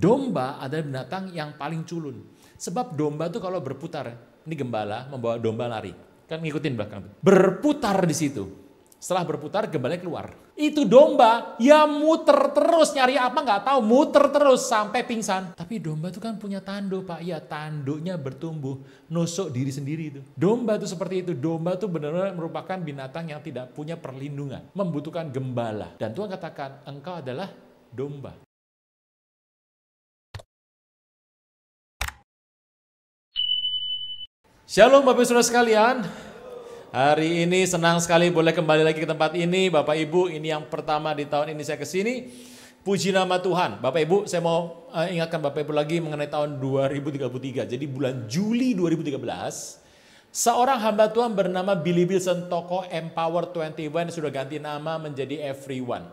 Domba adalah binatang yang paling culun. Sebab domba tuh kalau berputar, ini gembala membawa domba lari. Kan ngikutin belakang tuh. Berputar di situ. Setelah berputar, gembalanya keluar. Itu domba, ya muter terus, nyari apa nggak tahu, muter terus sampai pingsan. Tapi domba itu kan punya tanduk, Pak. Ya, tanduknya bertumbuh, nusuk diri sendiri itu. Domba itu seperti itu. Domba itu benar-benar merupakan binatang yang tidak punya perlindungan, membutuhkan gembala. Dan Tuhan katakan, engkau adalah domba. Shalom Bapak Saudara sekalian. Hari ini senang sekali boleh kembali lagi ke tempat ini. Bapak Ibu, ini yang pertama di tahun ini saya kesini. Puji nama Tuhan. Bapak Ibu, saya mau ingatkan Bapak Ibu lagi mengenai tahun 2033. Jadi bulan Juli 2013, seorang hamba Tuhan bernama Billy Wilson, tokoh Empower 21, sudah ganti nama menjadi Everyone.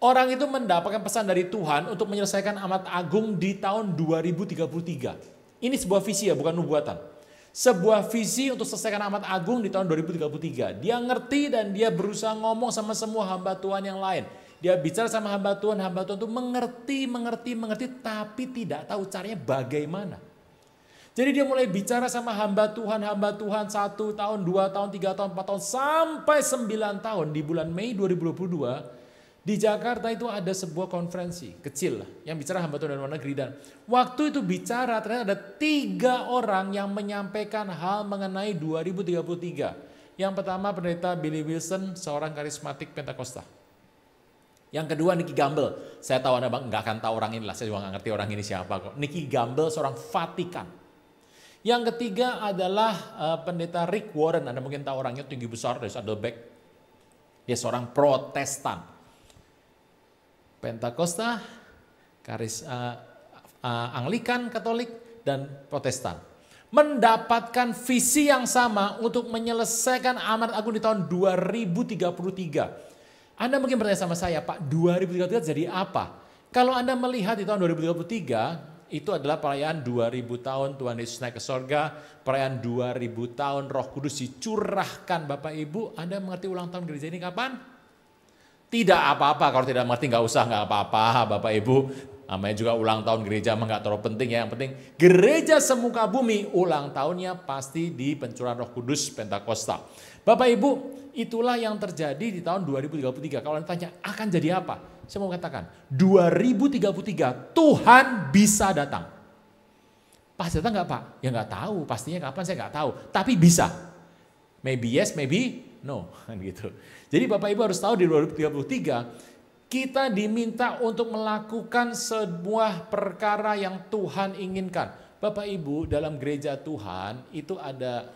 Orang itu mendapatkan pesan dari Tuhan untuk menyelesaikan amat agung di tahun 2033. Ini sebuah visi ya, bukan nubuatan. Sebuah visi untuk selesaikan amat agung di tahun 2033. Dia ngerti dan dia berusaha ngomong sama semua hamba Tuhan yang lain. Dia bicara sama hamba Tuhan itu mengerti, tapi tidak tahu caranya bagaimana. Jadi dia mulai bicara sama hamba Tuhan 1 tahun, 2 tahun, 3 tahun, 4 tahun, sampai 9 tahun. Di bulan Mei 2022, di Jakarta itu ada sebuah konferensi kecil yang bicara hamba Tuhan dari luar negeri, dan waktu itu bicara ternyata ada 3 orang yang menyampaikan hal mengenai 2033. Yang pertama pendeta Billy Wilson, seorang karismatik Pentakosta. Yang kedua Nicky Gamble, saya tahu Anda nggak akan tahu orang ini lah, saya juga nggak ngerti orang ini siapa kok. Nicky Gamble seorang Vatikan. Yang ketiga adalah pendeta Rick Warren, Anda mungkin tahu orangnya, tinggi besar dari Saddleback. Dia seorang Protestan. Pentakosta, Anglikan, Katolik, dan Protestan. Mendapatkan visi yang sama untuk menyelesaikan amanat agung di tahun 2033. Anda mungkin bertanya sama saya, Pak, 2033 jadi apa? Kalau Anda melihat di tahun 2033, itu adalah perayaan 2000 tahun Tuhan Yesus naik ke sorga, perayaan 2000 tahun Roh Kudus dicurahkan. Bapak Ibu, Anda mengerti ulang tahun gereja ini kapan? Tidak apa-apa, kalau tidak mengerti nggak usah, nggak apa-apa Bapak Ibu. Namanya juga ulang tahun gereja mah nggak terlalu penting ya. Yang penting gereja semuka bumi ulang tahunnya pasti di pencurahan Roh Kudus Pentakosta. Bapak Ibu, itulah yang terjadi di tahun 2033. Kalau ditanya akan jadi apa? Saya mau katakan 2033 Tuhan bisa datang. Pasti datang nggak Pak? Ya nggak tahu, pastinya kapan saya nggak tahu. Tapi bisa. Maybe yes, maybe no, gitu. Jadi Bapak Ibu harus tahu di 2033 kita diminta untuk melakukan sebuah perkara yang Tuhan inginkan. Bapak Ibu, dalam gereja Tuhan itu ada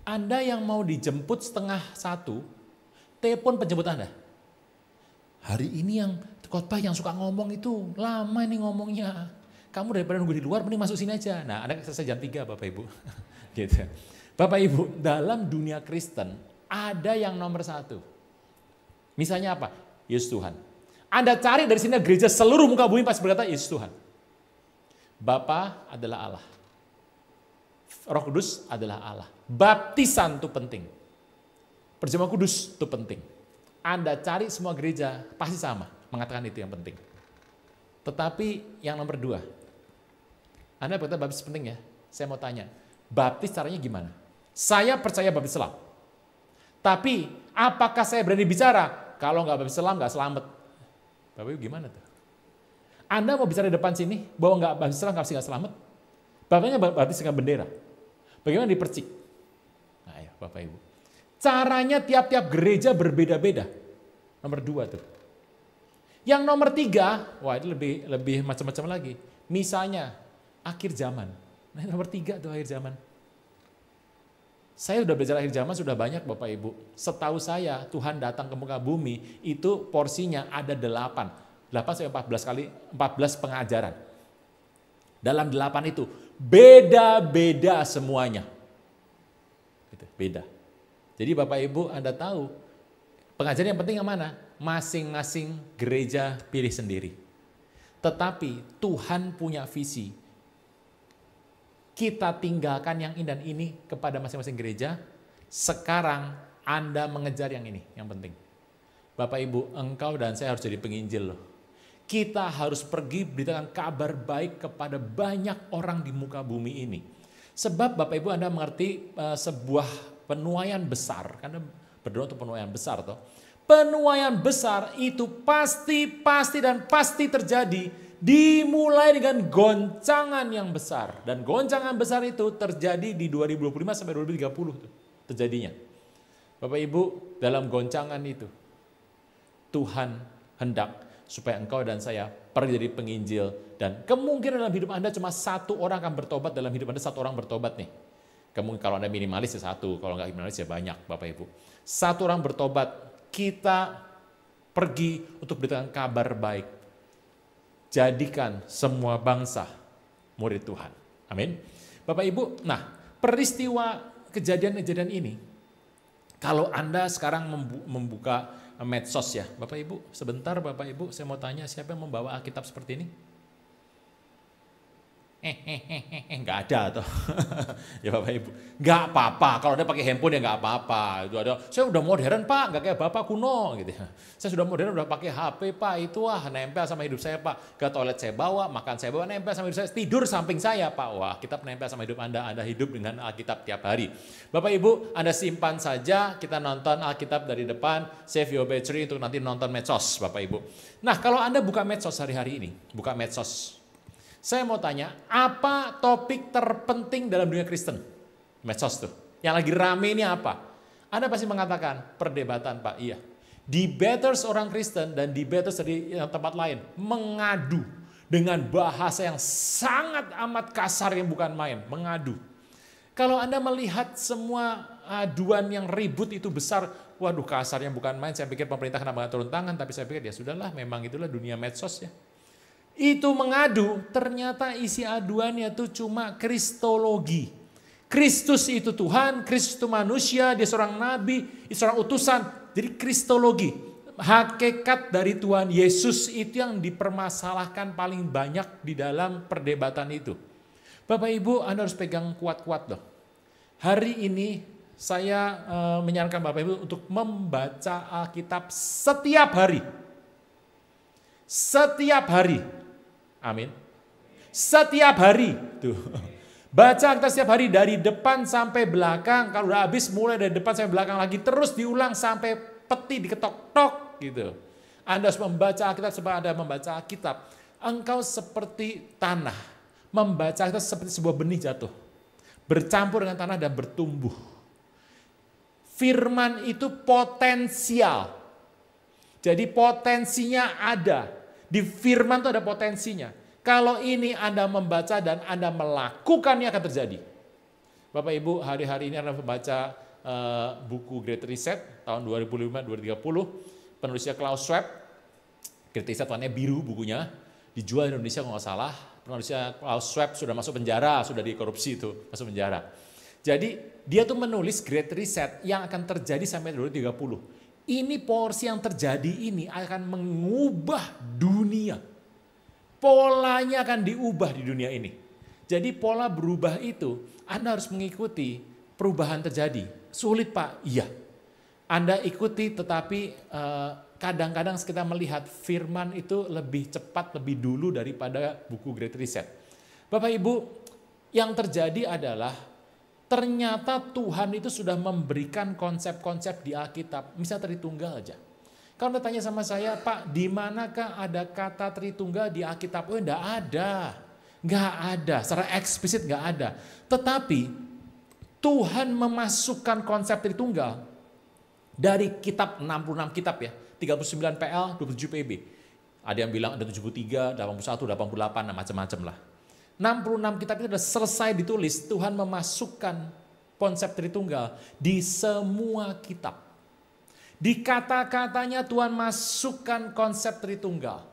Anda yang mau dijemput 12:30, telepon penjemput Anda. Hari ini yang khotbah yang suka ngomong itu lama ini ngomongnya. Kamu daripada nunggu di luar, mending masuk sini aja. Nah, Anda selesai jam 3 Bapak Ibu. Gitu. Bapak Ibu, dalam dunia Kristen ada yang nomor 1. Misalnya apa? Yesus Tuhan. Anda cari dari sini gereja seluruh muka bumi pasti berkata Yesus Tuhan. Bapa adalah Allah. Roh Kudus adalah Allah. Baptisan itu penting. Perjamuan kudus itu penting. Anda cari semua gereja pasti sama, mengatakan itu yang penting. Tetapi yang nomor 2, Anda berkata baptis penting ya. Saya mau tanya, baptis caranya gimana? Saya percaya baptis selam. Tapi apakah saya berani bicara? Kalau nggak baptis selam nggak selamat. Bapak Ibu gimana tuh? Anda mau bicara di depan sini bahwa nggak baptis selam nggak selamat? Bapaknya baptis dengan bendera. Bagaimana dipercik? Nah ya Bapak Ibu. Caranya tiap-tiap gereja berbeda-beda. Nomor 2 tuh. Yang nomor 3, wah itu lebih macam-macam lagi. Misalnya akhir zaman. Nah nomor 3 tuh akhir zaman. Saya udah belajar akhir zaman sudah banyak Bapak Ibu. Setahu saya Tuhan datang ke muka bumi itu porsinya ada 8 sampai 14 pengajaran. Dalam 8 itu beda-beda semuanya. Gitu, beda. Jadi Bapak Ibu Anda tahu pengajaran yang penting yang mana? Masing-masing gereja pilih sendiri. Tetapi Tuhan punya visi. Kita tinggalkan yang ini dan ini kepada masing-masing gereja. Sekarang Anda mengejar yang ini, yang penting. Bapak Ibu, engkau dan saya harus jadi penginjil loh. Kita harus pergi beritakan kabar baik kepada banyak orang di muka bumi ini. Sebab Bapak Ibu Anda mengerti sebuah penuaian besar, karena berdoa untuk penuaian besar toh. Penuaian besar itu pasti terjadi, dimulai dengan goncangan yang besar. Dan goncangan besar itu terjadi di 2025 sampai 2030 tuh, terjadinya. Bapak Ibu, dalam goncangan itu Tuhan hendak supaya engkau dan saya pergi jadi penginjil. Dan kemungkinan dalam hidup Anda cuma satu orang akan bertobat, dalam hidup Anda satu orang bertobat nih. Kemungkinan kalau Anda minimalis ya satu, kalau nggak minimalis ya banyak Bapak Ibu. Satu orang bertobat, kita pergi untuk beritakan kabar baik. Jadikan semua bangsa murid Tuhan. Amin. Bapak Ibu, nah peristiwa kejadian-kejadian ini, kalau Anda sekarang membuka medsos ya, Bapak Ibu, sebentar Bapak Ibu, saya mau tanya siapa yang membawa Alkitab seperti ini? Nggak ada tuh. Ya Bapak Ibu, nggak apa-apa. Kalau Anda pakai handphone ya nggak apa-apa. Itu ada. Saya udah modern Pak, nggak kayak Bapak kuno gitu. Saya sudah modern, udah pakai HP Pak. Itu nempel sama hidup saya Pak. Ke toilet saya bawa, makan saya bawa, nempel sama hidup saya. Tidur samping saya Pak. Wah, kitab nempel sama hidup Anda. Anda hidup dengan Alkitab tiap hari. Bapak Ibu, Anda simpan saja. Kita nonton Alkitab dari depan. Save your battery untuk nanti nonton medsos Bapak Ibu. Nah, kalau Anda buka medsos hari-hari ini, buka medsos. Saya mau tanya, apa topik terpenting dalam dunia Kristen? Medsos tuh. Yang lagi rame ini apa? Anda pasti mengatakan, perdebatan Pak. Iya. Debaters orang Kristen dan debaters dari tempat lain mengadu dengan bahasa yang sangat amat kasar yang bukan main. Mengadu. Kalau Anda melihat semua aduan yang ribut itu besar, waduh kasarnya bukan main. Saya pikir pemerintah kenapa nggak turun tangan, tapi saya pikir ya sudahlah, memang itulah dunia medsos ya. Itu mengadu, ternyata isi aduannya itu cuma kristologi. Kristus itu Tuhan, Kristus itu manusia, dia seorang nabi, dia seorang utusan. Jadi kristologi, hakikat dari Tuhan Yesus itu yang dipermasalahkan paling banyak di dalam perdebatan itu. Bapak Ibu, Anda harus pegang kuat-kuat loh. Hari ini saya menyarankan Bapak Ibu untuk membaca Alkitab setiap hari. Setiap hari. Amin. Setiap hari. Tuh. Baca Alkitab setiap hari dari depan sampai belakang. Kalau udah habis mulai dari depan sampai belakang lagi. Terus diulang sampai peti diketok-tok gitu. Anda harus membaca Alkitab supaya Anda membaca Alkitab. Engkau seperti tanah. Membaca Alkitab seperti sebuah benih jatuh. Bercampur dengan tanah dan bertumbuh. Firman itu potensial. Jadi potensinya ada. Di firman itu ada potensinya. Kalau ini Anda membaca dan Anda melakukannya akan terjadi. Bapak Ibu, hari-hari ini Anda membaca buku Great Reset tahun 2005-2030. Penulisnya Klaus Schwab. Great Reset warnanya biru bukunya. Dijual di Indonesia kalau nggak salah. Penulisnya Klaus Schwab sudah masuk penjara, sudah dikorupsi itu, masuk penjara. Jadi dia tuh menulis Great Reset yang akan terjadi sampai 2030. Ini porsi yang terjadi ini akan mengubah dunia. Polanya akan diubah di dunia ini. Jadi pola berubah itu, Anda harus mengikuti perubahan terjadi. Sulit Pak? Iya. Anda ikuti tetapi kadang-kadang kita melihat firman itu lebih cepat, lebih dulu daripada buku Great Reset. Bapak Ibu, yang terjadi adalah ternyata Tuhan itu sudah memberikan konsep-konsep di Alkitab. Misalnya Tritunggal aja. Kalau Anda tanya sama saya, Pak, di manakah ada kata Tritunggal di Alkitab? Oh, enggak ada. Enggak ada. Secara eksplisit enggak ada. Tetapi Tuhan memasukkan konsep Tritunggal dari kitab 66 kitab ya. 39 PL, 27 PB. Ada yang bilang ada 73, 81, 88, macam-macam lah. 66 kitab itu sudah selesai ditulis, Tuhan memasukkan konsep Tritunggal di semua kitab. Di kata-katanya Tuhan masukkan konsep Tritunggal.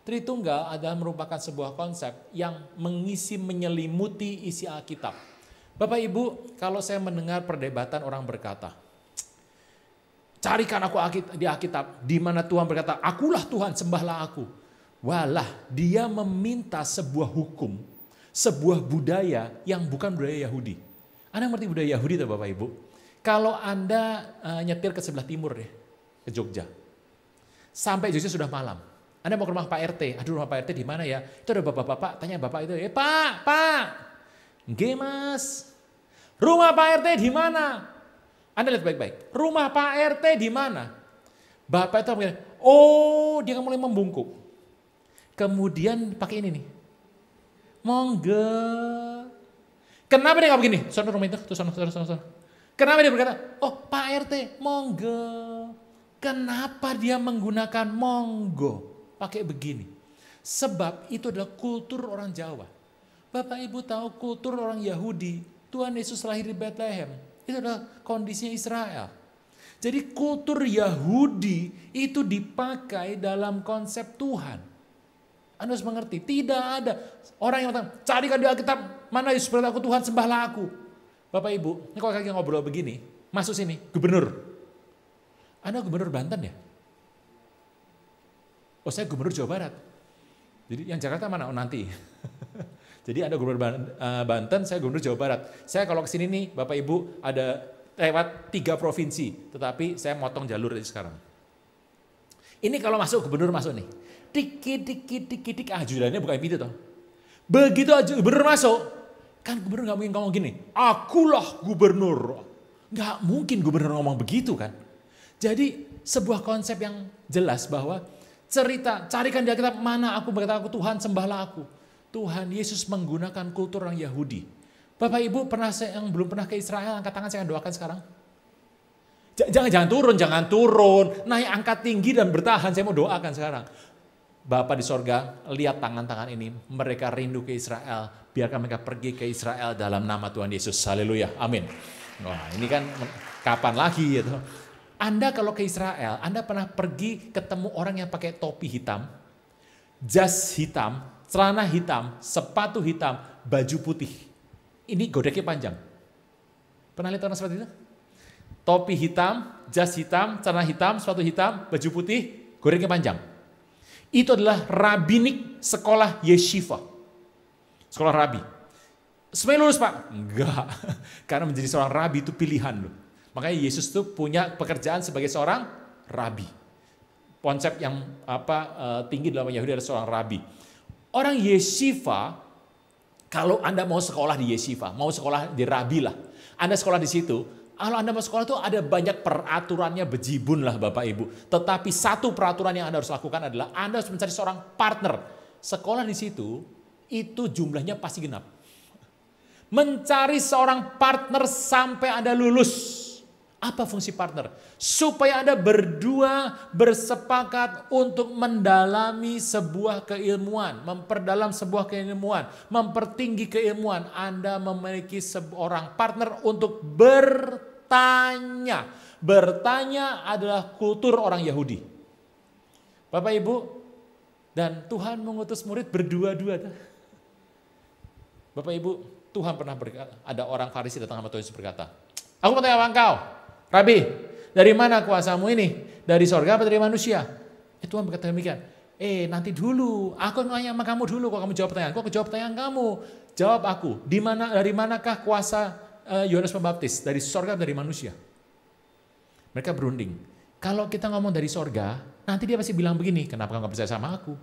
Tritunggal adalah merupakan sebuah konsep yang mengisi, menyelimuti isi Alkitab. Bapak Ibu, kalau saya mendengar perdebatan orang berkata, carikan aku di Alkitab, di mana Tuhan berkata, akulah Tuhan, sembahlah aku. Walah, dia meminta sebuah hukum, sebuah budaya yang bukan budaya Yahudi. Anda ngerti budaya Yahudi tuh Bapak Ibu? Kalau Anda nyetir ke sebelah timur deh, ke Jogja. Sampai Jogja sudah malam. Anda mau ke rumah Pak RT. Aduh, rumah Pak RT di mana ya? Itu ada bapak-bapak, tanya bapak itu, Pak. Nggih Mas. Rumah Pak RT di mana? Anda lihat baik-baik. Rumah Pak RT di mana? Bapak itu bilang, oh dia mulai membungkuk. Kemudian pakai ini nih. Monggo. Kenapa dia nggak begini? Sono rumah itu, tuh sono. Kenapa dia berkata, oh Pak RT, monggo. Kenapa dia menggunakan monggo? Pakai begini. Sebab itu adalah kultur orang Jawa. Bapak Ibu tahu kultur orang Yahudi. Tuhan Yesus lahir di Bethlehem. Itu adalah kondisinya Israel. Jadi kultur Yahudi itu dipakai dalam konsep Tuhan. Anda harus mengerti, tidak ada orang yang mengatakan, carikan di Alkitab, mana Yesus berkata aku Tuhan, sembahlah aku. Bapak Ibu, ini kalau kalian ngobrol begini, masuk sini, gubernur. Anda gubernur Banten ya? Oh saya gubernur Jawa Barat. Jadi yang Jakarta mana? Oh nanti. Jadi Anda gubernur Banten, saya gubernur Jawa Barat. Saya kalau kesini nih, Bapak Ibu ada lewat 3 provinsi, tetapi saya motong jalur dari sekarang. Ini kalau masuk gubernur masuk nih. Dikit, jualannya bukan pintu toh. Begitu aja gubernur masuk, kan gubernur gak mungkin ngomong gini, akulah gubernur. Gak mungkin gubernur ngomong begitu kan. Jadi sebuah konsep yang jelas bahwa cerita, carikan di Alkitab mana aku berkata aku Tuhan, sembahlah aku. Tuhan Yesus menggunakan kultur orang Yahudi. Bapak Ibu yang belum pernah ke Israel, angkat tangan saya akan doakan sekarang. Jangan turun. Naik angkat tinggi dan bertahan, saya mau doakan sekarang. Bapa di sorga, lihat tangan-tangan ini, mereka rindu ke Israel, biarkan mereka pergi ke Israel dalam nama Tuhan Yesus, haleluya, amin. Wah ini kan kapan lagi gitu. Anda kalau ke Israel, Anda pernah pergi ketemu orang yang pakai topi hitam, jas hitam, celana hitam, sepatu hitam, baju putih. Ini godeknya panjang. Pernah lihat orang seperti itu? Topi hitam, jas hitam, celana hitam, sepatu hitam, baju putih, godeknya panjang. Itu adalah rabbinik sekolah yeshiva. Sekolah rabi. Sebenarnya lulus Pak? Enggak. Karena menjadi seorang rabi itu pilihan loh. Makanya Yesus tuh punya pekerjaan sebagai seorang rabi. Konsep yang tinggi dalam Yahudi adalah seorang rabi. Orang yeshiva, kalau Anda mau sekolah di yeshiva, mau sekolah di rabi lah. Anda sekolah di situ, kalau Anda mau sekolah itu ada banyak peraturannya bejibun lah Bapak Ibu. Tetapi satu peraturan yang Anda harus lakukan adalah Anda harus mencari seorang partner. Sekolah di situ, itu jumlahnya pasti genap. Mencari seorang partner sampai Anda lulus. Apa fungsi partner? Supaya Anda berdua bersepakat untuk mendalami sebuah keilmuan, memperdalam sebuah keilmuan, mempertinggi keilmuan. Anda memiliki seorang partner untuk bertanya. Bertanya adalah kultur orang Yahudi. Bapak Ibu, dan Tuhan mengutus murid berdua-dua. Bapak Ibu, Tuhan pernah berkata, ada orang Farisi datang sama Tuhan Yesus berkata, aku mau tanya sama engkau, Rabi, dari mana kuasamu ini? Dari sorga atau dari manusia? Tuhan berkata demikian. Nanti dulu, aku nanya sama kamu dulu, kok kamu jawab pertanyaan. Kok jawab pertanyaan kamu? Jawab aku, dari manakah kuasa Yohanes Pembaptis? Dari sorga atau dari manusia? Mereka berunding. Kalau kita ngomong dari sorga, nanti dia pasti bilang begini, kenapa kamu gak percaya sama aku?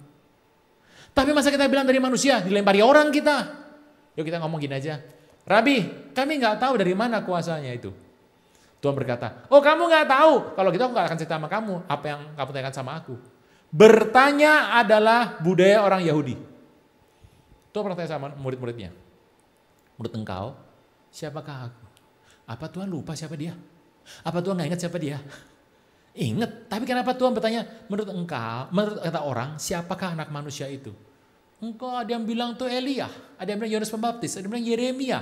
Tapi masa kita bilang dari manusia, dilempari orang kita. Yuk kita ngomong gini aja. Rabi, kami gak tahu dari mana kuasanya itu. Tuhan berkata, oh kamu gak tahu, kalau gitu aku gak akan cerita sama kamu, apa yang kamu tanyakan sama aku. Bertanya adalah budaya orang Yahudi. Tuhan pernah tanya sama murid-muridnya, menurut engkau, siapakah aku? Apa Tuhan lupa siapa dia? Apa Tuhan gak ingat siapa dia? Ingat, tapi kenapa Tuhan bertanya, menurut engkau, menurut kata orang, siapakah anak manusia itu? Engkau ada yang bilang tuh Elia, ada yang bilang Yohanes Pembaptis, ada yang bilang Yeremia.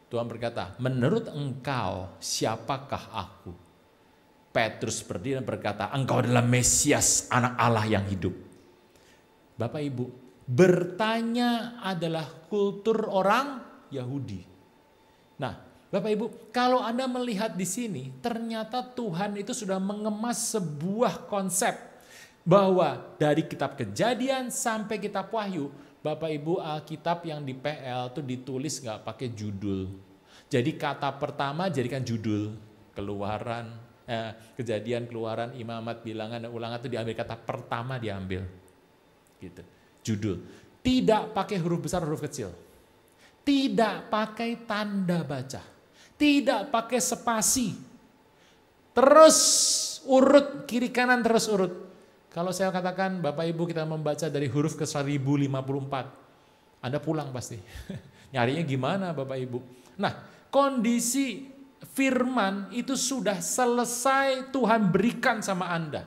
Tuhan berkata, menurut engkau siapakah aku? Petrus berdiri dan berkata, engkau adalah Mesias, anak Allah yang hidup. Bapak Ibu, bertanya adalah kultur orang Yahudi. Nah, Bapak Ibu, kalau Anda melihat di sini, ternyata Tuhan itu sudah mengemas sebuah konsep bahwa dari kitab Kejadian sampai kitab Wahyu, Bapak Ibu, Alkitab yang di PL itu ditulis nggak pakai judul. Jadi kata pertama jadikan judul, Keluaran, Kejadian, Keluaran, Imamat, Bilangan, dan Ulangan itu diambil kata pertama diambil. Gitu. Judul, tidak pakai huruf besar, huruf kecil. Tidak pakai tanda baca. Tidak pakai spasi. Terus urut, kiri kanan terus urut. Kalau saya katakan Bapak Ibu kita membaca dari huruf ke 1054, Anda pulang pasti. Nyarinya gimana Bapak Ibu? Nah, kondisi firman itu sudah selesai Tuhan berikan sama Anda.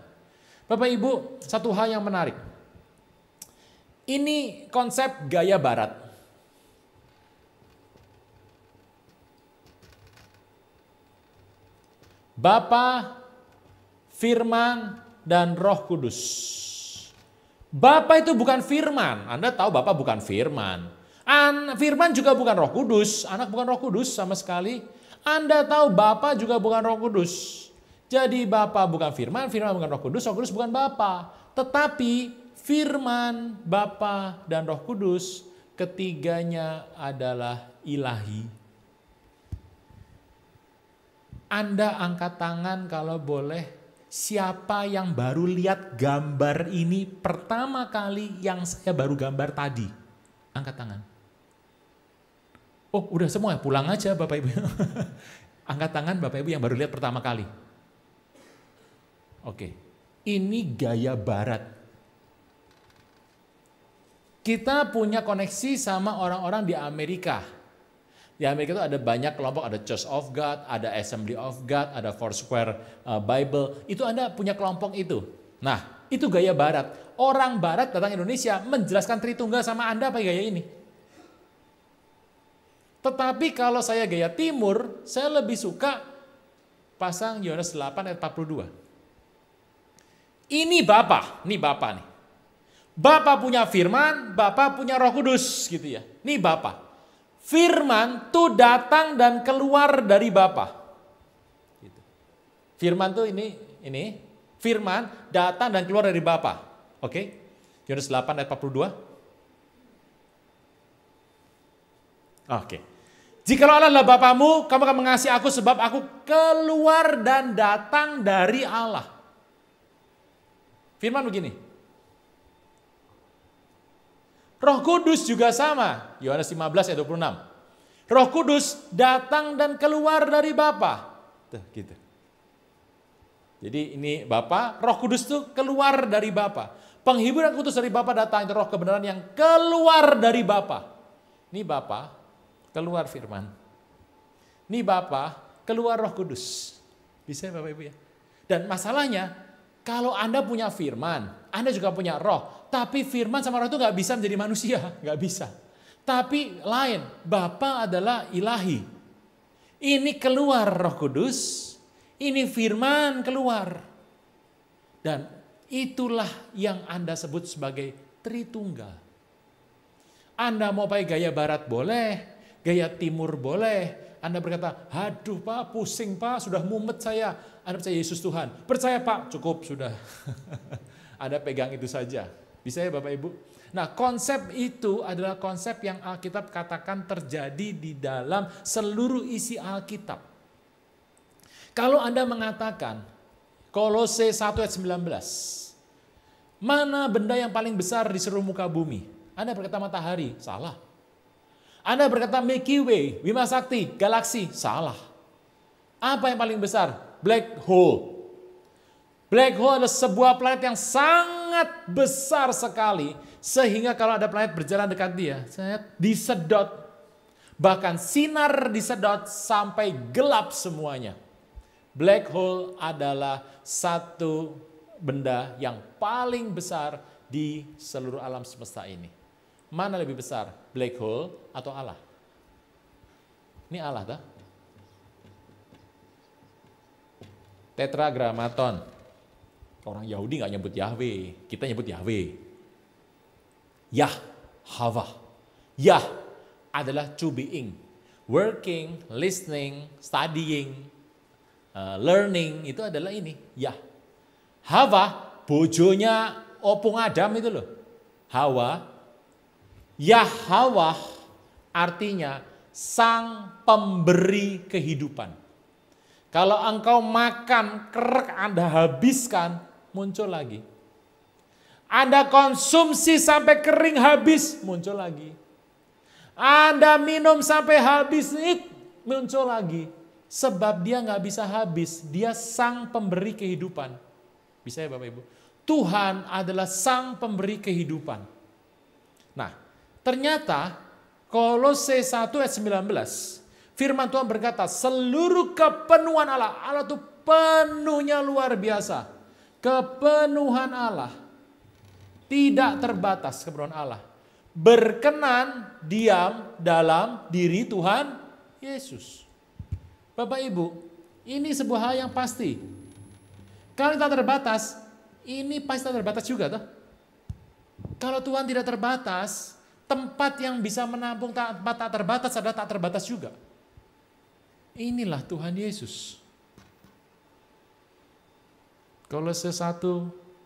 Bapak Ibu, satu hal yang menarik. Ini konsep gaya barat. Bapa, Firman, dan Roh Kudus. Bapa itu bukan firman. Anda tahu Bapa bukan firman. Firman juga bukan Roh Kudus. Anak bukan Roh Kudus sama sekali. Anda tahu Bapa juga bukan Roh Kudus. Jadi Bapa bukan firman, firman bukan Roh Kudus bukan Bapa. Tetapi firman, Bapa, dan Roh Kudus ketiganya adalah ilahi. Anda angkat tangan kalau boleh. Siapa yang baru lihat gambar ini pertama kali yang saya baru gambar tadi? Angkat tangan. Oh udah semua, pulang aja Bapak Ibu. Angkat tangan Bapak Ibu yang baru lihat pertama kali. Oke, ini gaya barat. Kita punya koneksi sama orang-orang di Amerika. Di Amerika itu ada banyak kelompok, ada Church of God, ada Assembly of God, ada Foursquare Bible. Itu Anda punya kelompok itu. Nah, itu gaya barat. Orang barat datang Indonesia menjelaskan Tritunggal sama Anda pakai gaya ini. Tetapi kalau saya gaya timur, saya lebih suka pasang Yohanes 8 ayat 42. Ini Bapa nih. Bapa punya firman, Bapa punya Roh Kudus gitu ya. Nih Bapa. Firman tuh datang dan keluar dari Bapa. Gitu. Firman tuh ini firman datang dan keluar dari Bapa. Oke? Yohanes 8 ayat 42. Oke. Jikalau Allah adalah Bapamu, kamu akan mengasihi aku sebab aku keluar dan datang dari Allah. Firman begini. Roh Kudus juga sama. Yohanes 15 ayat 26. Roh Kudus datang dan keluar dari Bapa. Tuh, gitu. Jadi ini Bapa, Roh Kudus tuh keluar dari Bapa. Penghibur yang kutus dari Bapa datang, itu roh kebenaran yang keluar dari Bapa. Ini Bapa, keluar firman. Ini Bapa, keluar Roh Kudus. Bisa ya Bapak Ibu ya? Dan masalahnya, kalau Anda punya firman, Anda juga punya roh. Tapi firman sama roh itu gak bisa menjadi manusia. Gak bisa. Tapi lain, Bapa adalah ilahi. Ini keluar Roh Kudus, ini firman keluar. Dan itulah yang Anda sebut sebagai Tritunggal. Anda mau pakai gaya barat boleh, gaya timur boleh. Anda berkata, aduh Pak, pusing Pak, sudah mumet saya. Anda percaya Yesus Tuhan. Percaya Pak, cukup sudah. Anda pegang itu saja. Bisa ya Bapak Ibu? Nah, konsep itu adalah konsep yang Alkitab katakan terjadi di dalam seluruh isi Alkitab. Kalau Anda mengatakan, Kolose 1 ayat 19, mana benda yang paling besar di seluruh muka bumi? Anda berkata matahari, salah. Anda berkata Milky Way, Bima Sakti, galaksi, salah. Apa yang paling besar? Black hole. Black hole adalah sebuah planet yang sangat besar sekali. Sehingga kalau ada planet berjalan dekat dia, disedot. Bahkan sinar disedot sampai gelap semuanya. Black hole adalah satu benda yang paling besar di seluruh alam semesta ini. Mana lebih besar? Black hole atau Allah? Ini Allah tak? Tetragrammaton. Orang Yahudi nggak nyebut Yahweh, kita nyebut Yahweh. Yah, Hava. Yah adalah to being, working, listening, studying, learning, itu adalah ini, Yah. Hava, bojonya opung Adam itu loh. Hawa. Yahweh artinya sang pemberi kehidupan. Kalau engkau makan, kerek Anda habiskan, muncul lagi. Anda konsumsi sampai kering habis, muncul lagi. Anda minum sampai habis, muncul lagi. Sebab dia nggak bisa habis, dia sang pemberi kehidupan. Bisa ya Bapak Ibu? Tuhan adalah sang pemberi kehidupan. Nah, ternyata Kolose 1 ayat 19, firman Tuhan berkata, seluruh kepenuhan Allah, Allah itu penuhnya luar biasa. Kepenuhan Allah, tidak terbatas kepenuhan Allah. Berkenan diam dalam diri Tuhan Yesus. Bapak Ibu, ini sebuah hal yang pasti. Kalau kita terbatas, ini pasti terbatas juga toh. Kalau Tuhan tidak terbatas, tempat yang bisa menampung tempat tak terbatas adalah tak terbatas juga. Inilah Tuhan Yesus. Kolose 1,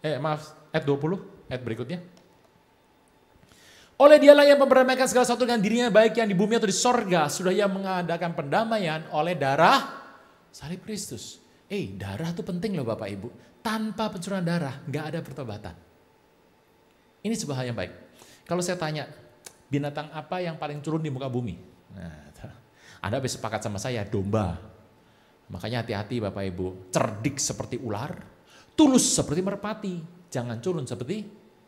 ayat 20, ayat berikutnya. Oleh dialah yang memperamaikan segala sesuatu dengan dirinya, baik yang di bumi atau di sorga, sudah ia mengadakan pendamaian oleh darah salib Kristus. Darah itu penting loh Bapak Ibu. Tanpa pencurahan darah, nggak ada pertobatan. Ini sebuah hal yang baik. Kalau saya tanya, binatang apa yang paling turun di muka bumi? Nah, Anda bisa sepakat sama saya, domba. Makanya hati-hati Bapak Ibu, cerdik seperti ular, tulus seperti merpati, jangan culun seperti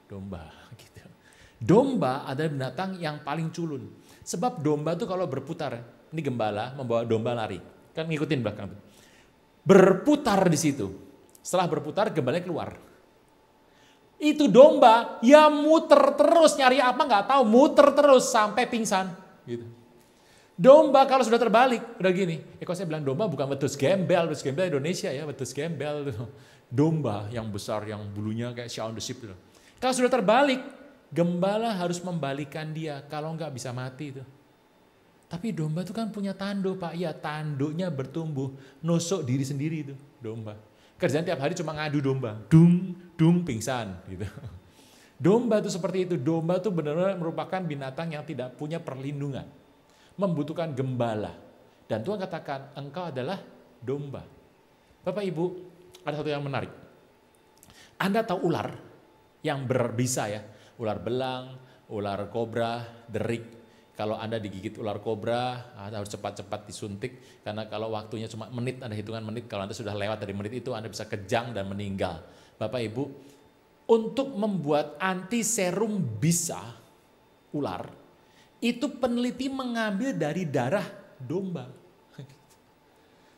domba. Gitu. Domba adalah binatang yang paling culun. Sebab domba itu kalau berputar, ini gembala membawa domba lari, kan ngikutin belakang. Berputar di situ. Setelah berputar, gembalanya keluar. Itu domba, ya muter terus, nyari apa nggak tahu, muter terus sampai pingsan. Gitu. Domba kalau sudah terbalik, udah gini. Kalau saya bilang domba bukan wedhus gembel Indonesia ya, wedhus gembel. Domba yang besar, yang bulunya kayak Shaun the Sheep. Kalau sudah terbalik, gembala harus membalikan dia, kalau nggak bisa mati itu. Tapi domba itu kan punya tanduk Pak, ya tanduknya bertumbuh, nusuk diri sendiri itu domba. Kerjaan tiap hari cuma ngadu domba, dung pingsan gitu. Domba itu seperti itu, domba itu benar-benar merupakan binatang yang tidak punya perlindungan, membutuhkan gembala. Dan Tuhan katakan, engkau adalah domba. Bapak Ibu, ada satu yang menarik. Anda tahu ular yang berbisa ya, ular belang, ular kobra, derik. Kalau Anda digigit ular kobra, Anda harus cepat-cepat disuntik. Karena kalau waktunya cuma menit, ada hitungan menit. Kalau Anda sudah lewat dari menit itu, Anda bisa kejang dan meninggal. Bapak Ibu, untuk membuat anti serum bisa ular, itu peneliti mengambil dari darah domba.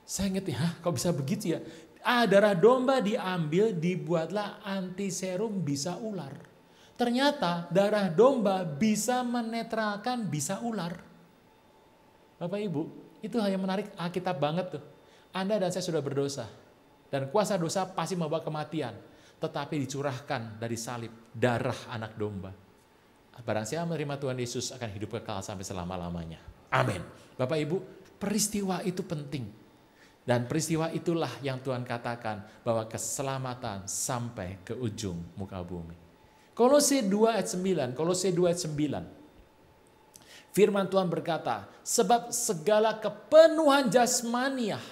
Saya ngerti, kok bisa begitu ya? Darah domba diambil, dibuatlah anti serum bisa ular. Ternyata darah domba bisa menetralkan bisa ular. Bapak Ibu, itu hal yang menarik Alkitab banget tuh. Anda dan saya sudah berdosa. Dan kuasa dosa pasti membawa kematian. Tetapi dicurahkan dari salib darah anak domba. Barang siapa menerima Tuhan Yesus akan hidup kekal sampai selama-lamanya. Amin. Bapak Ibu, peristiwa itu penting. Dan peristiwa itulah yang Tuhan katakan bahwa keselamatan sampai ke ujung muka bumi. Kolose 2 ayat 9, Kolose 2 ayat 9. Firman Tuhan berkata, sebab segala kepenuhan jasmaniah,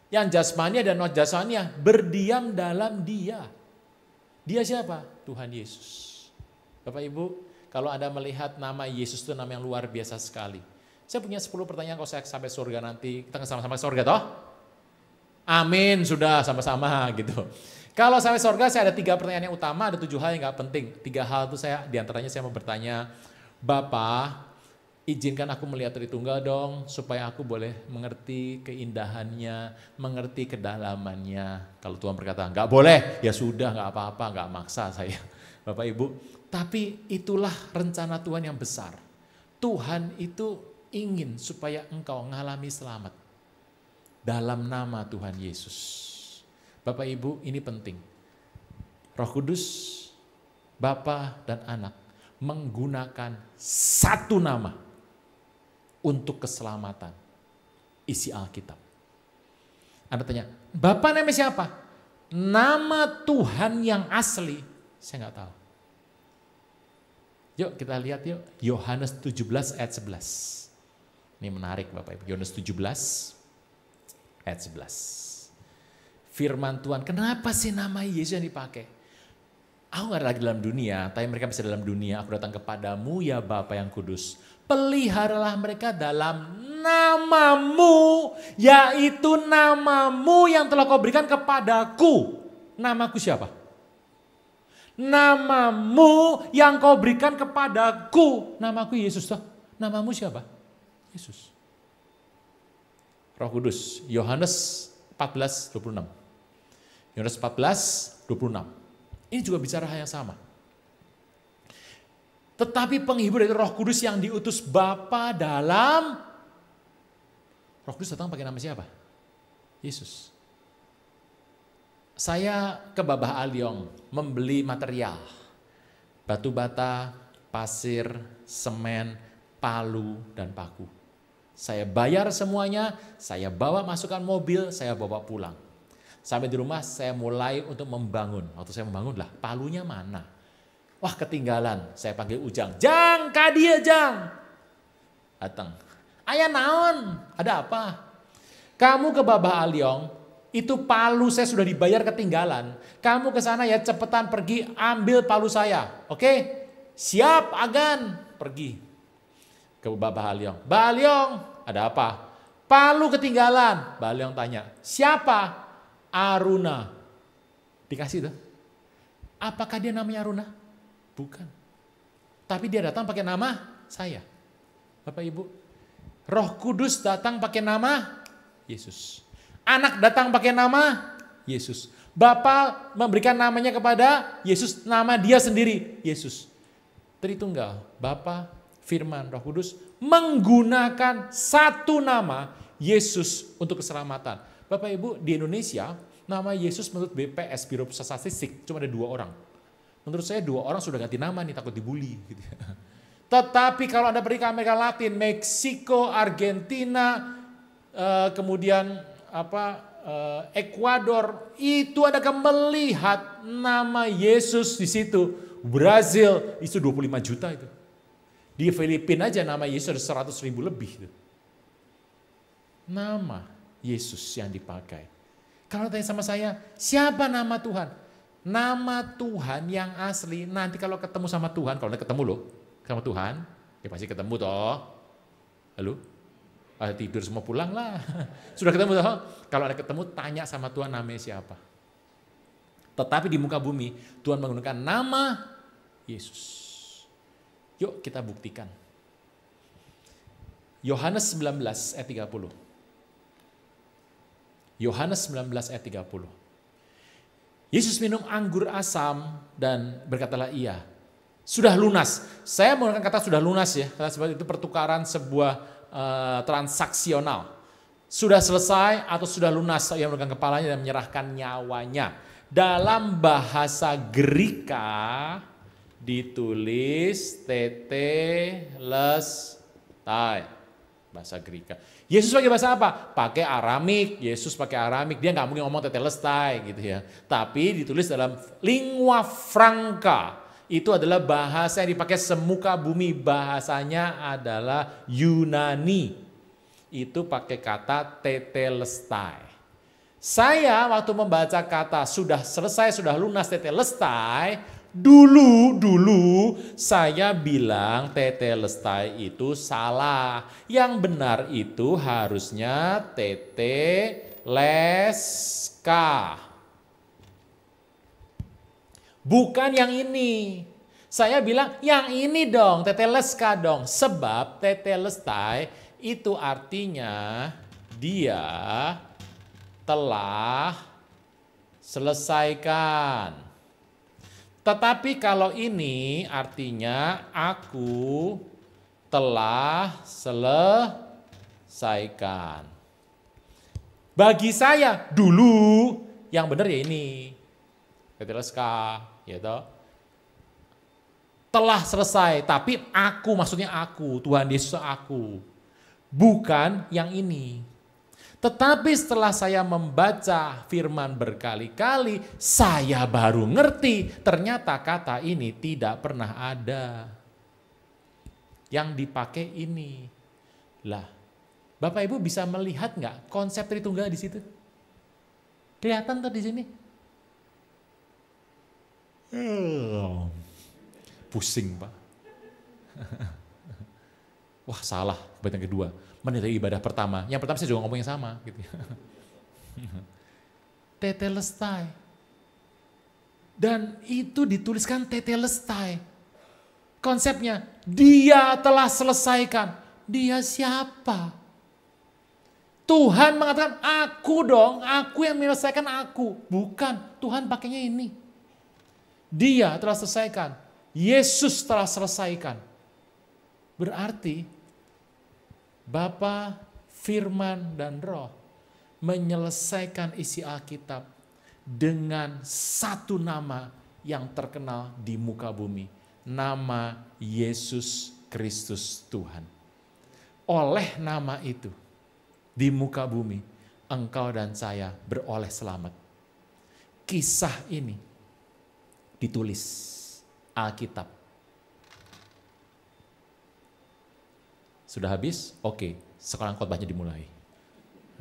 yang jasmaniah dan non jasmaniah berdiam dalam dia. Dia siapa? Tuhan Yesus. Bapak Ibu, kalau Anda melihat nama Yesus itu nama yang luar biasa sekali. Saya punya 10 pertanyaan kalau saya sampai surga nanti. Kita sama-sama ke surga toh? Amin, sudah sama-sama gitu. Kalau sampai surga saya ada 3 pertanyaan yang utama, ada 7 hal yang gak penting. 3 hal itu diantaranya saya mau bertanya, Bapa, izinkan aku melihat Tritunggal dong, supaya aku boleh mengerti keindahannya, mengerti kedalamannya. Kalau Tuhan berkata, gak boleh, ya sudah gak apa-apa, gak maksa saya. Bapak Ibu, tapi itulah rencana Tuhan yang besar. Tuhan itu ingin supaya engkau mengalami selamat dalam nama Tuhan Yesus. Bapak Ibu, ini penting. Roh Kudus, Bapa dan Anak menggunakan satu nama untuk keselamatan. Isi Alkitab. Anda tanya, Bapak namanya siapa? Nama Tuhan yang asli, saya nggak tahu. Yuk kita lihat yuk, Yohanes 17 ayat 11. Ini menarik Bapak Ibu, Yohanes 17 ayat 11. Firman Tuhan, kenapa sih nama Yesus yang dipakai? Aku gak ada lagi dalam dunia, tapi mereka bisa dalam dunia. Aku datang kepadamu ya Bapa yang kudus. Peliharalah mereka dalam namamu, yaitu namamu yang telah kau berikan kepadaku. Namaku siapa? Namamu yang kau berikan kepadaku. Namaku Yesus toh. Namamu siapa? Yesus. Roh Kudus. Yohanes 14:26. Yohanes 14:26. Ini juga bicara hal yang sama. Tetapi penghibur itu Roh Kudus yang diutus Bapa dalam. Roh Kudus datang pakai nama siapa? Yesus. Saya ke Babah Alyong membeli material. Batu bata, pasir, semen, palu, dan paku. Saya bayar semuanya, saya bawa masukkan mobil, saya bawa pulang. Sampai di rumah saya mulai untuk membangun. Waktu saya membangun lah, palunya mana? Wah ketinggalan, saya panggil Ujang. Jang, kadia Jang. Datang. Ayah naon, ada apa? Kamu ke Babah Alyong, itu palu saya sudah dibayar ketinggalan. Kamu ke sana ya cepetan pergi ambil palu saya. Oke? Siap Agan. Pergi ke Babah Alyong. Mbak Alyong, ada apa? Palu ketinggalan. Mbak Alyong tanya, siapa? Aruna. Dikasih tuh. Apakah dia namanya Aruna? Bukan. Tapi dia datang pakai nama saya. Bapak Ibu. Roh Kudus datang pakai nama Yesus. Anak datang pakai nama Yesus. Bapa memberikan namanya kepada Yesus, nama dia sendiri, Yesus. Tritunggal, Bapa, Firman, Roh Kudus menggunakan satu nama Yesus untuk keselamatan. Bapak Ibu, di Indonesia nama Yesus menurut BPS, Biro Pusat Statistik, cuma ada 2 orang. Menurut saya 2 orang sudah ganti nama nih, takut dibully. Gitu. Tetapi kalau Anda pergi ke Amerika Latin, Meksiko, Argentina, kemudian Ekuador, itu ada melihat nama Yesus di situ. Brazil itu 25 juta itu. Di Filipina aja nama Yesus ada 100.000 lebih. Nama Yesus yang dipakai. Kalau tanya sama saya, siapa nama Tuhan? Nama Tuhan yang asli, nanti kalau ketemu sama Tuhan, kalau Anda ketemu loh sama Tuhan, ya pasti ketemu toh. Halo? Tidur semua pulang lah. Sudah ketemu toh? Kalau Anda ketemu, tanya sama Tuhan namanya siapa. Tetapi di muka bumi, Tuhan menggunakan nama Yesus. Yuk kita buktikan. Yohanes 19 ayat 30. Yohanes 19 ayat 30. Yesus minum anggur asam dan berkatalah ia, sudah lunas. Saya menggunakan kata sudah lunas ya, karena sebab itu pertukaran sebuah transaksional. Sudah selesai atau sudah lunas, ia menurunkan kepalanya dan menyerahkan nyawanya. Dalam bahasa Greka ditulis tetelestai. Bahasa Greka. Yesus pakai bahasa apa? Pakai Aramik. Yesus pakai Aramik. Dia nggak mungkin ngomong tetelestai gitu ya. Tapi ditulis dalam lingua franca. Itu adalah bahasa yang dipakai semuka bumi. Bahasanya adalah Yunani. Itu pakai kata tetelestai. Saya waktu membaca kata sudah selesai, sudah lunas tetelestai, dulu saya bilang tetelestai itu salah. Yang benar itu harusnya teteleska. Bukan yang ini. Saya bilang yang ini dong, teteleska dong. Sebab tetelestai itu artinya dia telah selesaikan. Tetapi kalau ini artinya aku telah selesaikan. Bagi saya dulu yang benar ya ini. Teteleska, ya toh. Telah selesai, tapi aku maksudnya aku, Tuhan Yesus aku. Bukan yang ini. Tetapi setelah saya membaca firman berkali-kali, saya baru ngerti ternyata kata ini tidak pernah ada. Yang dipakai ini. Lah, Bapak Ibu bisa melihat nggak konsep Tritunggal di situ? Kelihatan tuh di sini? Pusing Pak. Wah salah, bait yang kedua. Menit ibadah pertama. Yang pertama saya juga ngomong yang sama. Gitu. Tetelestai. Dan itu dituliskan tetelestai. Konsepnya, dia telah selesaikan. Dia siapa? Tuhan mengatakan, aku dong, aku yang menyelesaikan aku. Bukan, Tuhan pakainya ini. Dia telah selesaikan. Yesus telah selesaikan. Berarti, Bapa, Firman, dan Roh menyelesaikan isi Alkitab dengan satu nama yang terkenal di muka bumi. Nama Yesus Kristus Tuhan. Oleh nama itu, di muka bumi, engkau dan saya beroleh selamat. Kisah ini ditulis Alkitab. Sudah habis? Oke, sekarang khotbahnya dimulai.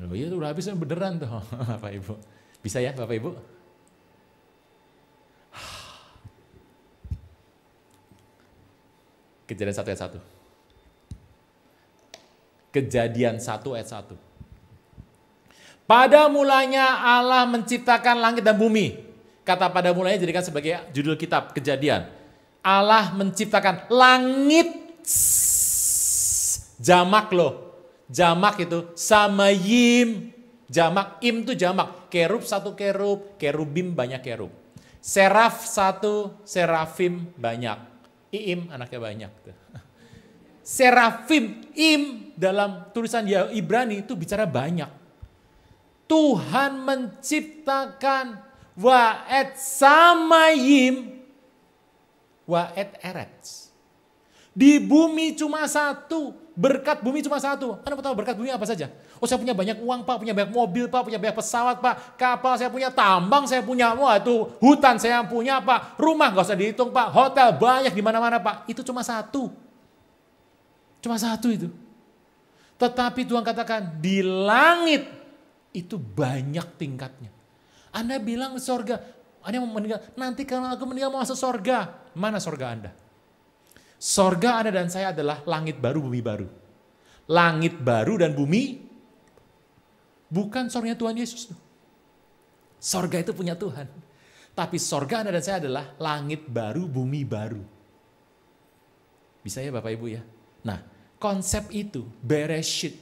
Oh iya, udah habis beneran tuh, Bapak Ibu. Bisa ya Bapak Ibu? Kejadian 1 ayat 1. Kejadian 1 ayat 1. Pada mulanya Allah menciptakan langit dan bumi. Kata pada mulanya jadikan sebagai judul kitab Kejadian. Allah menciptakan langit. Jamak loh. Jamak itu samayim. Jamak, im itu jamak. Kerub satu kerub, kerubim banyak kerub. Seraf satu, serafim banyak. Iim anaknya banyak. Serafim, im dalam tulisan Ibrani itu bicara banyak. Tuhan menciptakan wa'et samayim, wa'et eretz. Di bumi cuma satu, berkat bumi cuma satu. Anda mau tahu berkat bumi apa saja? Oh saya punya banyak uang Pak, punya banyak mobil Pak, punya banyak pesawat Pak, kapal saya punya, tambang saya punya, wah itu hutan saya punya Pak, rumah gak usah dihitung Pak, hotel banyak di mana-mana Pak. Itu cuma satu. Cuma satu itu. Tetapi Tuhan katakan di langit itu banyak tingkatnya. Anda bilang sorga, Anda mau meninggal, nanti kalau aku meninggal mau masuk sorga. Mana sorga Anda? Sorga Anda dan saya adalah langit baru, bumi baru. Langit baru dan bumi bukan sorganya Tuhan Yesus. Sorga itu punya Tuhan. Tapi sorga Anda dan saya adalah langit baru, bumi baru. Bisa ya Bapak Ibu ya? Nah, konsep itu, Bereshit.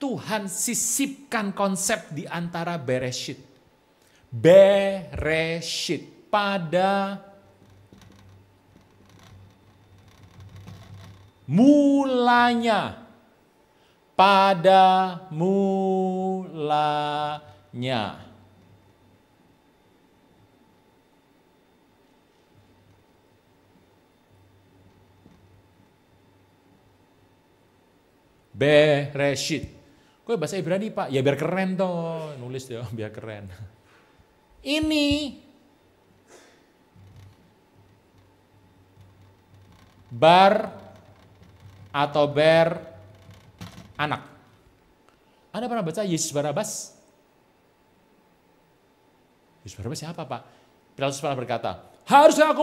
Tuhan sisipkan konsep di antara Bereshit. Bereshit. Pada mulanya. Pada mulanya. Bereshit. Kok bahasa Ibrani Pak? Ya biar keren toh, nulis ya biar keren. Ini bar atau ber anak. Anda pernah baca Yesus Barabas? Yesus Barabas siapa Pak? Pilatus pernah berkata, haruskah aku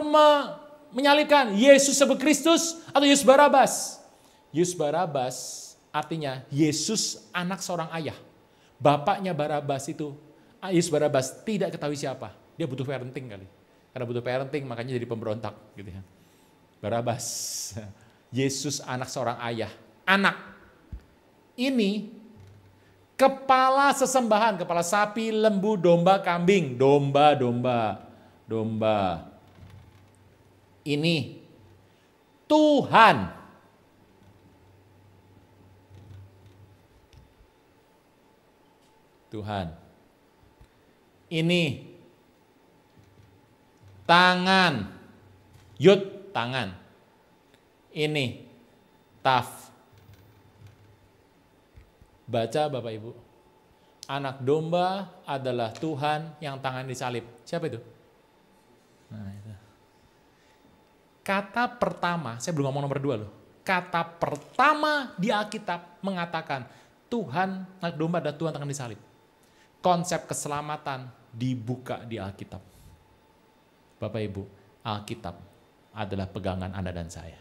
menyalibkan Yesus sebagai Kristus atau Yesus Barabas? Yesus Barabas artinya Yesus anak seorang ayah. Bapaknya Barabas itu, Yesus Barabas tidak ketahui siapa. Dia butuh parenting kali. Karena butuh parenting makanya jadi pemberontak gitu ya. Barabas. Yesus anak seorang ayah. Anak. Ini kepala sesembahan, kepala sapi, lembu, domba, kambing, domba. Ini Tuhan. Tuhan. Ini tangan. Yud, tangan. Ini taf. Baca Bapak Ibu. Anak domba adalah Tuhan yang tangan disalib. Siapa itu? Nah, itu. Kata pertama, saya belum ngomong nomor 2 loh. Kata pertama di Alkitab mengatakan Tuhan anak domba dan Tuhan akan disalib. Konsep keselamatan dibuka di Alkitab. Bapak Ibu, Alkitab adalah pegangan Anda dan saya.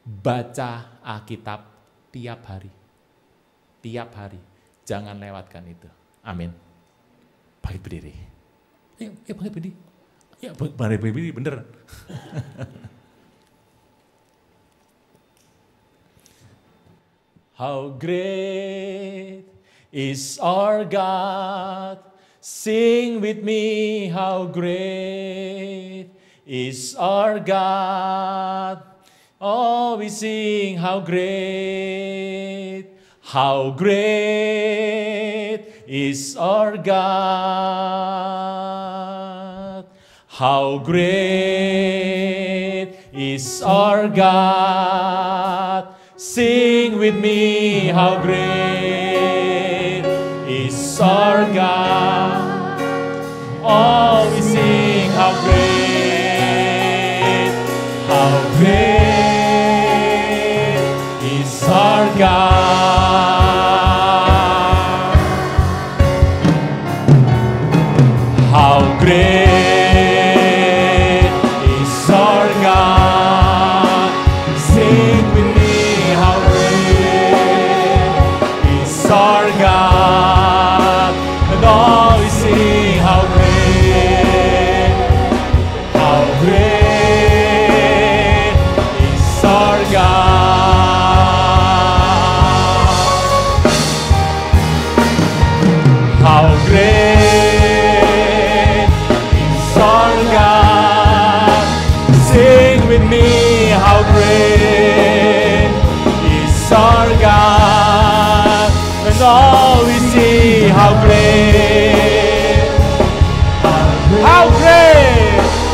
Baca Alkitab tiap hari. Tiap hari. Jangan lewatkan itu. Amin. Bangkit berdiri. Ya bangkit berdiri. Ya bangkit berdiri, bener. How great is our God. Sing with me, how great is our God. Oh, we sing, how great is our God. How great is our God. Sing with me, how great is our God. Oh, we sing, how great is our God. How great is our God. Sing with me, how great is our God. And all we sing, how great is our God. How great is our God. Sing with me, how great is our God. And all we see, how great,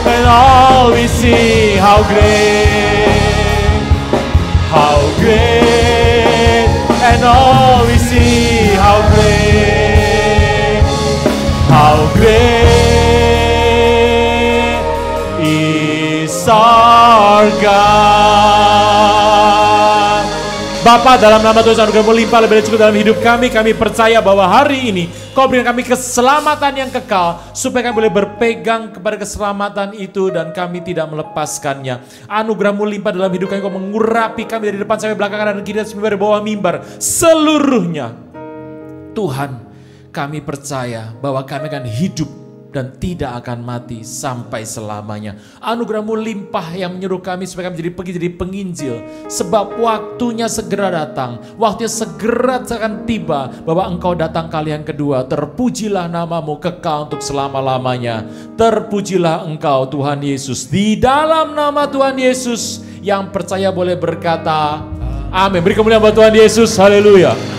and all we see, how great, and all we see, how great is our God. Bapa, dalam nama Tuhan anugerah melimpah lebih dari cukup dalam hidup kami percaya bahwa hari ini Kau berikan kami keselamatan yang kekal, supaya kami boleh berpegang kepada keselamatan itu dan kami tidak melepaskannya. Anugerah-Mu limpah dalam hidup kami, Kau mengurapi kami dari depan sampai belakang, kanan dan kiri, sampai bawah mimbar, seluruhnya. Tuhan, kami percaya bahwa kami akan hidup dan tidak akan mati sampai selamanya. Anugerah-Mu limpah yang menyuruh kami supaya kami jadi penginjil. Sebab waktunya segera datang. Waktunya segera akan tiba bahwa Engkau datang kali yang kedua. Terpujilah nama-Mu kekal untuk selama-lamanya. Terpujilah Engkau Tuhan Yesus. Di dalam nama Tuhan Yesus, yang percaya boleh berkata amin. Beri kemuliaan buat Tuhan Yesus. Haleluya.